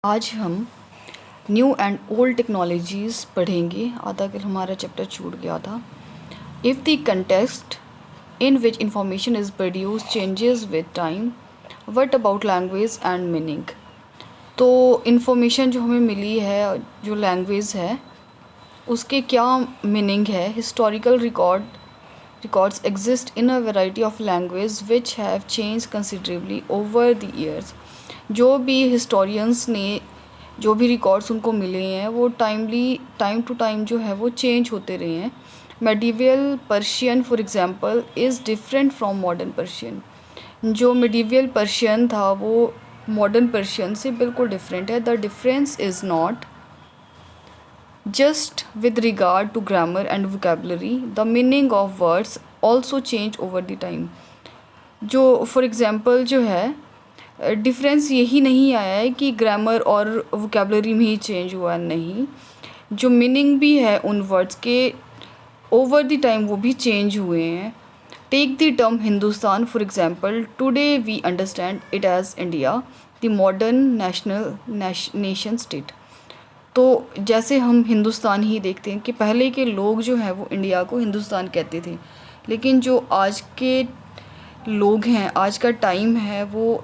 आज हम new and old technologies पढ़ेंगे। आधा कल हमारा चैप्टर छूट गया था। If the context in which information is produce changes with time, what about language and meaning. तो इन्फॉर्मेशन जो हमें मिली है, जो लैंग्वेज है उसके क्या मीनिंग है। Historical records exist in a variety of languages which have changed considerably over the years। जो भी हिस्टोरियंस ने जो भी रिकॉर्ड्स उनको मिले हैं वो टाइम टू टाइम जो है वो चेंज होते रहे हैं। Medieval Persian for example is different from modern Persian. जो मेडिवल पर्शियन था वो मॉडर्न पर्शियन से बिल्कुल डिफरेंट है। The difference is not just with regard to grammar and vocabulary, the meaning of words also change over the time। जो for example जो है difference यही नहीं आया है कि ग्रामर और वोकेबलरी में ही चेंज हुआ, नहीं, जो मीनिंग भी है उन वर्ड्स के ओवर द टाइम वो भी चेंज हुए हैं। Take the term Hindustan for example, today we understand it as India, the modern nation state. तो जैसे हम हिंदुस्तान ही देखते हैं कि पहले के लोग जो हैं वो इंडिया को हिंदुस्तान कहते थे, लेकिन जो आज के लोग हैं, आज का टाइम है, वो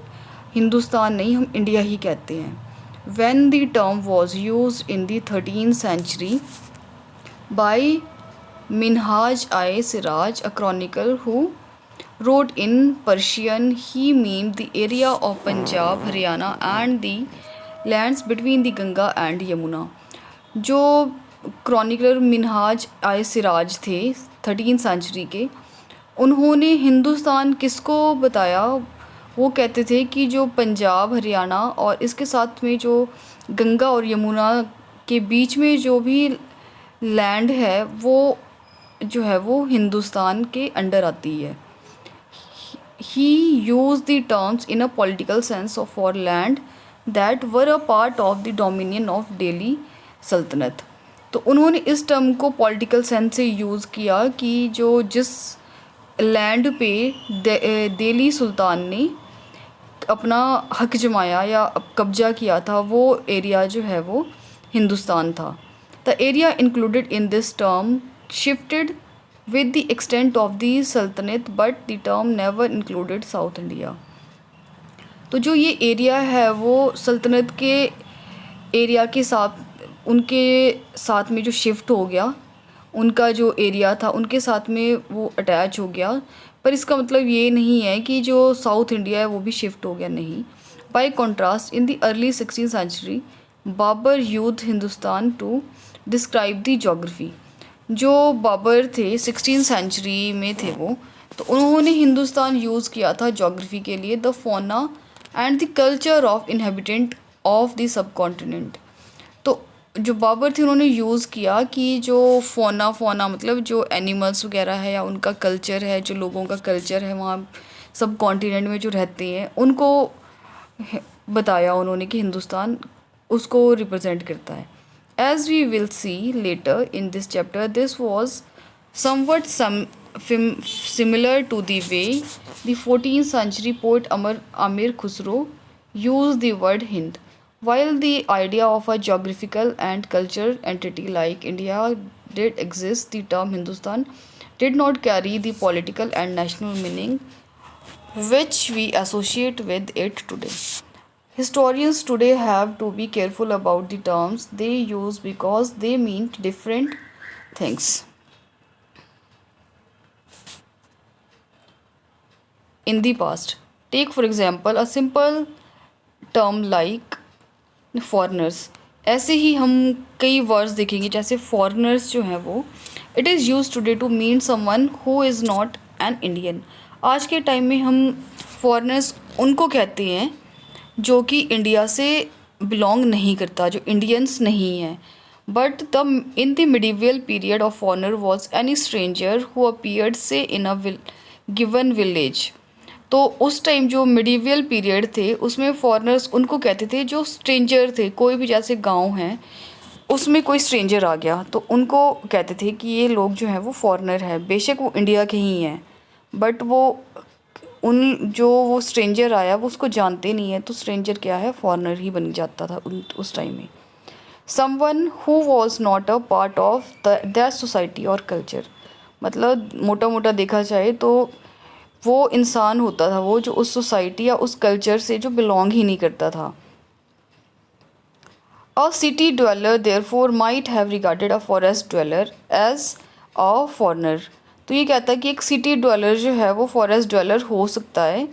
हिंदुस्तान नहीं, हम इंडिया ही कहते हैं। When the term was used in the 13th century by Minhaj i Siraj, a chronicle who wrote in Persian, he meant the area of Punjab, Haryana and the lands between the Ganga and Yamuna। जो chronicler Minhaj आय सिराज थे 13th century के, उन्होंने हिंदुस्तान किसको बताया? वो कहते थे कि जो पंजाब, हरियाणा और इसके साथ में जो गंगा और यमुना के बीच में जो भी लैंड है वो जो है वो हिंदुस्तान के अंडर आती है। He used the terms in a political sense for land that were a part of the dominion of Delhi सल्तनत। तो उन्होंने इस टर्म को पॉलिटिकल सेंस से यूज़ किया कि जो जिस लैंड पे दिल्ली सुल्तान ने अपना हक जमाया या कब्जा किया था, वो एरिया जो है वो हिंदुस्तान था। The area included in this term shifted with the extent of the sultanate, but the term never included South India। तो जो ये एरिया है वो सल्तनत के एरिया के साथ, उनके साथ में जो शिफ्ट हो गया, उनका जो एरिया था उनके साथ में वो अटैच हो गया, पर इसका मतलब ये नहीं है कि जो साउथ इंडिया है वो भी शिफ्ट हो गया, नहीं। By contrast, in the early 16th century Babur used Hindustan to describe the geography. जो बाबर थे 16th सेंचुरी में थे वो, तो उन्होंने हिंदुस्तान यूज़ किया था जोग्राफी के लिए। द फोना and the culture of inhabitant of the sub continent. तो जो बाबर थे उन्होंने यूज़ किया कि जो फोना मतलब जो एनिमल्स वगैरह है या उनका कल्चर है, जो लोगों का कल्चर है वहाँ सब कॉन्टिनेंट में जो रहते हैं, उनको बताया उन्होंने कि हिंदुस्तान उसको रिप्रेजेंट करता है। As we will see later in this chapter, this was somewhat similar to the way the 14th century poet Amir Khusro used the word Hind. While the idea of a geographical and cultural entity like India did exist, the term Hindustan did not carry the political and national meaning which we associate with it today। Historians today have to be careful about the terms they use because they mean different things in the past। Take for example a simple term like foreigners। ऐसे ही हम कई words देखेंगे, जैसे foreigners जो हैं वो it is used today to mean someone who is not an Indian। आज के टाइम में हम foreigners उनको कहते हैं जो कि इंडिया से बिलोंग नहीं करता, जो इंडियंस नहीं है। But the in the medieval period of foreigner was any stranger who appeared से इन अ गिवन विलेज। तो उस टाइम जो मिडिवल पीरियड थे उसमें फॉरनर्स उनको कहते थे जो स्ट्रेंजर थे। कोई भी जैसे गांव है उसमें कोई स्ट्रेंजर आ गया तो उनको कहते थे कि ये लोग जो हैं वो फॉरनर है, बेशक वो इंडिया के ही हैं, बट वो उन जो वो स्ट्रेंजर आया वो उसको जानते नहीं है, तो स्ट्रेंजर क्या है, फॉरेनर ही बन जाता था उस टाइम में। Someone who was not a part of that society और कल्चर, मतलब मोटा मोटा देखा जाए तो वो इंसान होता था वो जो उस सोसाइटी या उस कल्चर से जो बिलोंग ही नहीं करता था। A city dweller therefore might have regarded a forest dweller as a foreigner. तो ये कहता है कि एक सिटी ड्वेलर जो है वो फॉरेस्ट ड्वेलर हो सकता है,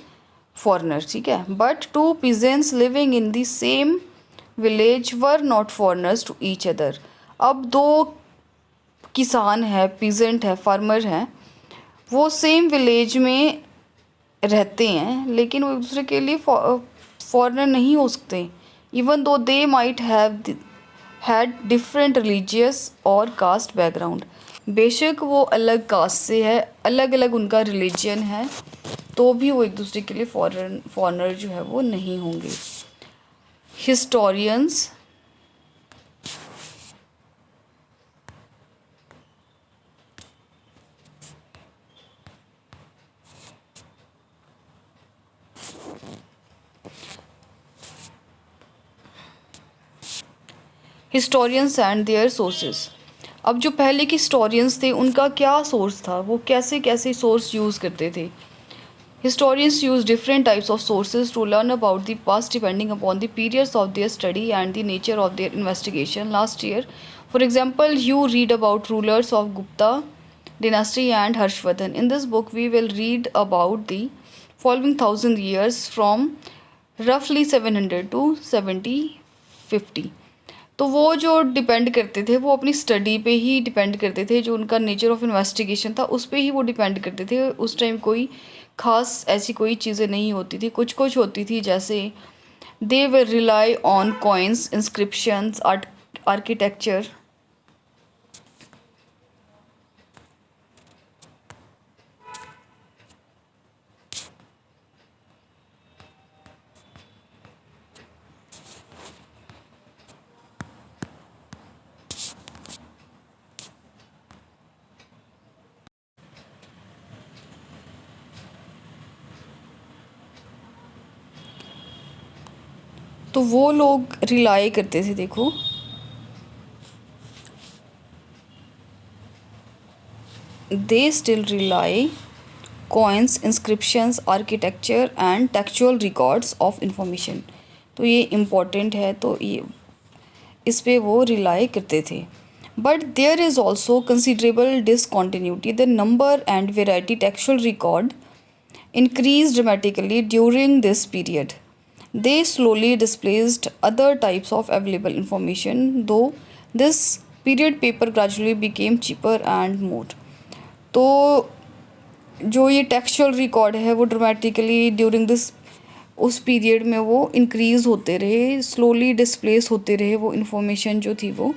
फॉरेनर, ठीक है। But two peasants living in the same village were not foreigners to each other. अब दो किसान है, पीजेंट है, फार्मर हैं, वो सेम विलेज में रहते हैं लेकिन वो एक दूसरे के लिए फॉरेनर नहीं हो सकते, even though they might have had different religious और कास्ट बैकग्राउंड। बेशक वो अलग कास्ट से है, अलग अलग उनका रिलीजन है, तो भी वो एक दूसरे के लिए फॉरेनर जो है वो नहीं होंगे। Historians historians and their sources. अब जो पहले के हिस्टोरियंस थे उनका क्या सोर्स था, वो कैसे कैसे सोर्स यूज़ करते थे। Historians use different types of sources to learn about the past depending upon the periods of their study and the nature of their investigation. Last year, for example, you read about rulers of Gupta dynasty and Harshvardhan. In this book, we will read about the following 1000 years from roughly 700 to 7050. तो वो जो depend करते थे वो अपनी study पे ही depend करते थे, जो उनका नेचर ऑफ इन्वेस्टिगेशन था उस पे ही वो डिपेंड करते थे। उस टाइम कोई ख़ास ऐसी कोई चीज़ें नहीं होती थी, कुछ कुछ होती थी, जैसे they will rely on coins, inscriptions, architecture. तो वो लोग रिलाई करते थे, देखो they still rely coins, inscriptions, architecture and textual records of information. तो ये इम्पोर्टेंट है, तो ये इस पे वो रिलाई करते थे। But there is also considerable discontinuity, the number and variety textual record increased dramatically during this period. They slowly displaced other types of available information, though this period paper gradually became cheaper and more. तो जो ये textual record है वो dramatically during this उस period में वो increase होते रहे, स्लोली डिस्प्लेस होते रहे वो इन्फॉर्मेशन जो थी वो।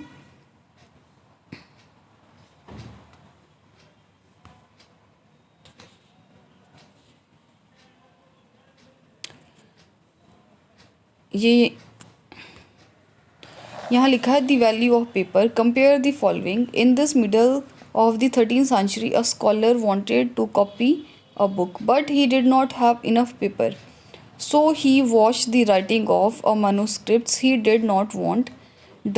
ये यहाँ लिखा है the value of paper, compare the following. In this middle of the 13th century, a scholar wanted to copy a book, but he did not have enough paper. So he washed the writing of a manuscripts he did not want,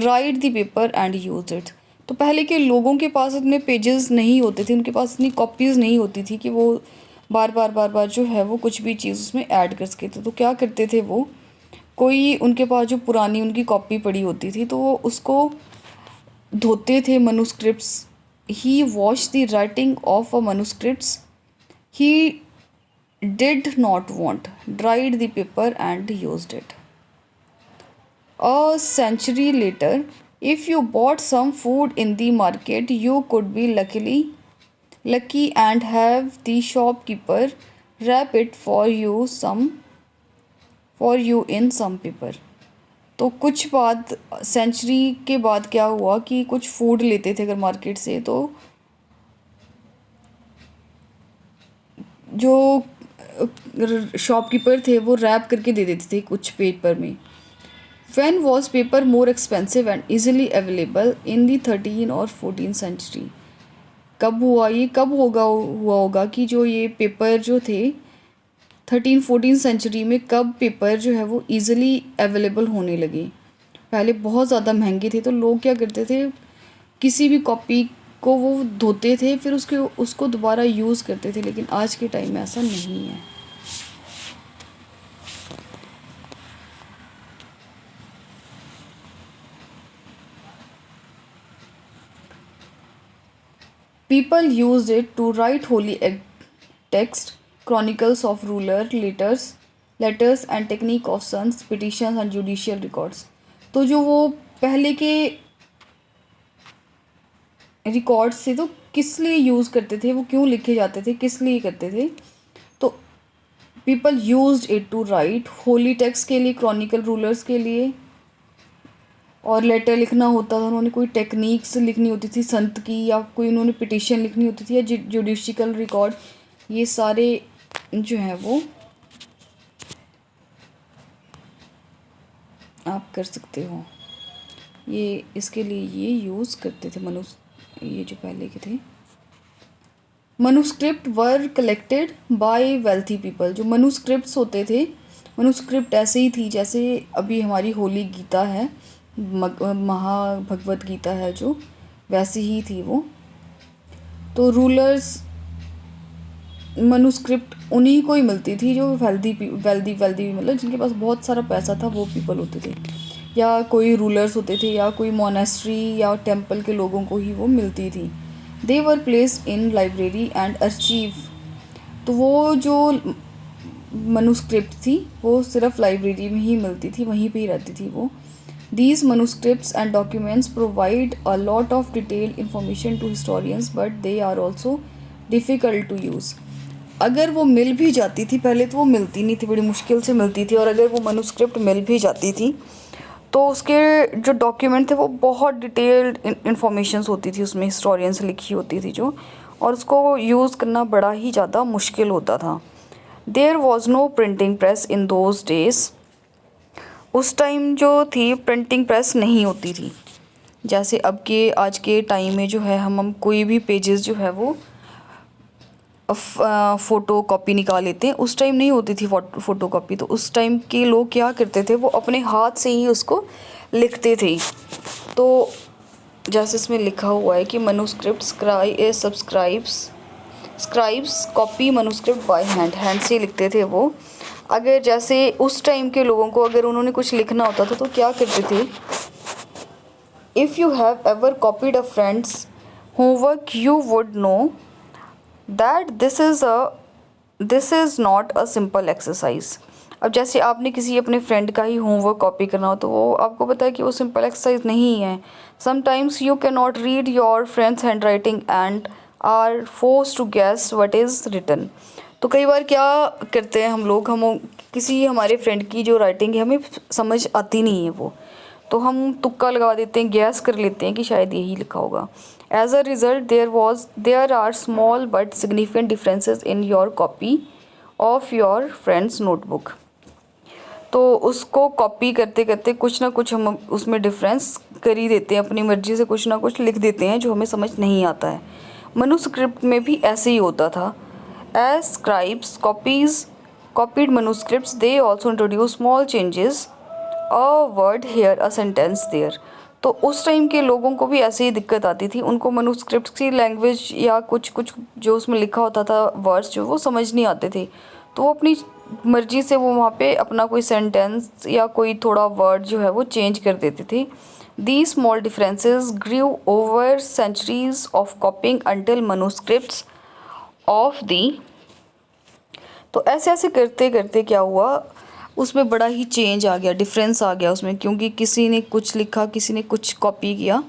dried the paper and used it. तो पहले के लोगों के पास इतने pages नहीं होते थे, उनके पास इतनी कॉपीज़ नहीं होती थी कि वो बार बार जो है वो कुछ भी चीज़ उसमें ऐड कर सके थे। तो क्या करते थे वो, कोई उनके पास जो पुरानी उनकी कॉपी पड़ी होती थी तो वो उसको धोते थे, मनुस्क्रिप्ट्स। He watched the writing of a manuscripts he did not want, dried the paper and used it. A century later, if you bought some food in the market, you could be lucky and have the shopkeeper wrap it for you in some paper. तो कुछ बाद century के बाद क्या हुआ कि कुछ food लेते थे अगर मार्केट से, तो जो शॉपकीपर थे वो रैप करके दे देते थे कुछ पेपर में। When was paper more expensive and easily available in the 13 और 14 सेंचुरी। कब हुआ ये, कब हुआ होगा कि जो ये पेपर जो थे 13-14 सेंचुरी में कब पेपर जो है वो ईज़िली अवेलेबल होने लगे। पहले बहुत ज़्यादा महंगे थे, तो लोग क्या करते थे, किसी भी कॉपी को वो धोते थे, फिर उसको दोबारा यूज़ करते थे, लेकिन आज के टाइम में ऐसा नहीं है। People used it to write holy text, chronicles of ruler, letters and technique of sons, petitions and judicial records. तो जो वो पहले के रिकॉर्ड्स थे, तो किस लिए यूज़ करते थे, वो क्यों लिखे जाते थे, किस लिए करते थे, तो people used it to write holy text के लिए, क्रॉनिकल रूलर्स के लिए, और लेटर लिखना होता था, उन्होंने कोई टेक्निक्स लिखनी होती थी संत की, या कोई उन्होंने पिटिशन लिखनी होती थी, या जुडिशियल रिकॉर्ड, ये सारे जो है वो आप कर सकते हो। ये इसके लिए ये यूज़ करते थे ये जो पहले के थे। Manuscript were collected by wealthy people. जो मनुस्क्रिप्ट्स होते थे, मनुस्क्रिप्ट ऐसे ही थी जैसे अभी हमारी होली गीता है, महाभगवत गीता है, जो वैसी ही थी वो। तो रूलर्स मनुस्क्रिप्ट उन्हीं को ही मिलती थी जो वेल्दी मतलब जिनके पास बहुत सारा पैसा था, वो पीपल होते थे, या कोई रूलर्स होते थे, या कोई मोनेस्ट्री या टेम्पल के लोगों को ही वो मिलती थी। They were placed in library and archive. तो वो जो मनुस्क्रिप्ट थी वो सिर्फ लाइब्रेरी में ही मिलती थी, वहीं पे ही रहती थी वो। These manuscripts and documents provide a lot of detailed information to historians, but they are also difficult to use. अगर वो मिल भी जाती थी, पहले तो वो मिलती नहीं थी, बड़ी मुश्किल से मिलती थी, और अगर वो मनुस्क्रिप्ट मिल भी जाती थी तो उसके जो डॉक्यूमेंट थे वो बहुत डिटेल्ड इन्फॉर्मेशंस होती थी उसमें, हिस्टोरियन से लिखी होती थी जो, और उसको यूज़ करना बड़ा ही ज़्यादा मुश्किल होता था। There was no printing press in those days. उस टाइम जो थी प्रिंटिंग प्रेस नहीं होती थी, जैसे आज के टाइम में जो है हम कोई भी पेजेस जो है वो फ़ोटो कॉपी निकाल लेते हैं, उस टाइम नहीं होती थी फ़ोटो कॉपी। तो उस टाइम के लोग क्या करते थे, वो अपने हाथ से ही उसको लिखते थे। तो जैसे इसमें लिखा हुआ है कि manuscript scribes copy manuscript by hand से लिखते थे वो। अगर जैसे उस टाइम के लोगों को अगर उन्होंने कुछ लिखना होता था तो क्या करते थे, if you have ever copied a friends homework you would know that this is not a simple exercise. अब जैसे आपने किसी अपने फ्रेंड का ही होमवर्क कॉपी करना हो, तो वो आपको पता है कि वो सिंपल एक्सरसाइज नहीं है। Sometimes you can not read your friend's handwriting and are forced to guess what is written. तो कई बार क्या करते हैं हम लोग, हम किसी हमारे फ्रेंड की जो राइटिंग है हमें समझ आती नहीं है वो, तो हम तुक्का लगा देते हैं, गैस कर लेते हैं कि शायद यही लिखा होगा। As a result there are small but significant differences in your copy of your friend's notebook. तो उसको कॉपी करते करते कुछ ना कुछ हम उसमें डिफरेंस कर ही देते हैं, अपनी मर्ज़ी से कुछ ना कुछ लिख देते हैं जो हमें समझ नहीं आता है। मनुस्क्रिप्ट में भी ऐसे ही होता था। As scribes copied manuscripts, they also introduced small changes, a word here, a sentence there. तो उस टाइम के लोगों को भी ऐसे ही दिक्कत आती थी, उनको मनुस्क्रिप्ट की लैंग्वेज या कुछ जो उसमें लिखा होता था वर्ड्स जो वो समझ नहीं आते थे, तो वो अपनी मर्जी से वो वहाँ पे अपना कोई सेंटेंस या कोई थोड़ा वर्ड जो है वो चेंज कर देते थे। These small differences grew over centuries of copying until manuscripts of the. तो ऐसे ऐसे करते करते क्या हुआ, उसमें बड़ा ही चेंज आ गया, डिफरेंस आ गया उसमें, क्योंकि किसी ने कुछ लिखा, किसी ने कुछ कॉपी किया,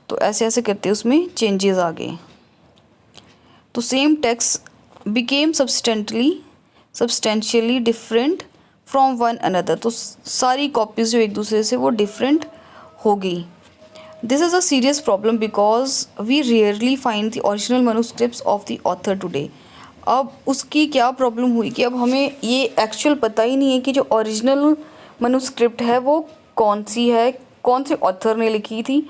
तो ऐसे ऐसे करते उसमें चेंजेस आ गए। तो same text became substantially different from one another. तो सारी कॉपीज़ जो एक दूसरे से वो डिफरेंट हो गई। This is a serious problem because we rarely find the original manuscripts of the author today. अब उसकी क्या प्रॉब्लम हुई कि अब हमें ये एक्चुअल पता ही नहीं है कि जो ओरिजिनल मनुस्क्रिप्ट है वो कौन सी है, कौन से ऑथर ने लिखी थी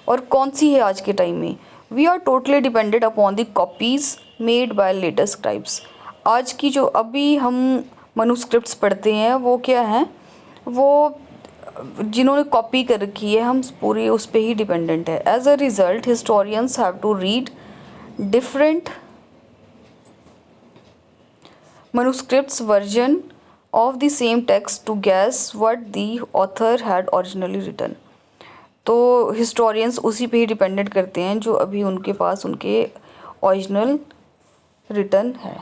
और कौन सी है आज के टाइम में। We are totally depended upon the copies made by latest scribes. आज की जो अभी हम मनुस्क्रिप्ट्स पढ़ते हैं वो क्या हैं, वो जिन्होंने कॉपी कर रखी है हम पूरी उस पर ही डिपेंडेंट है। As a result historians have to read different manuscripts version of the same text to guess what the author had originally written। तो हिस्टोरियंस उसी पे ही डिपेंडेंट करते हैं जो अभी उनके पास उनके ओरिजिनल रिटन है।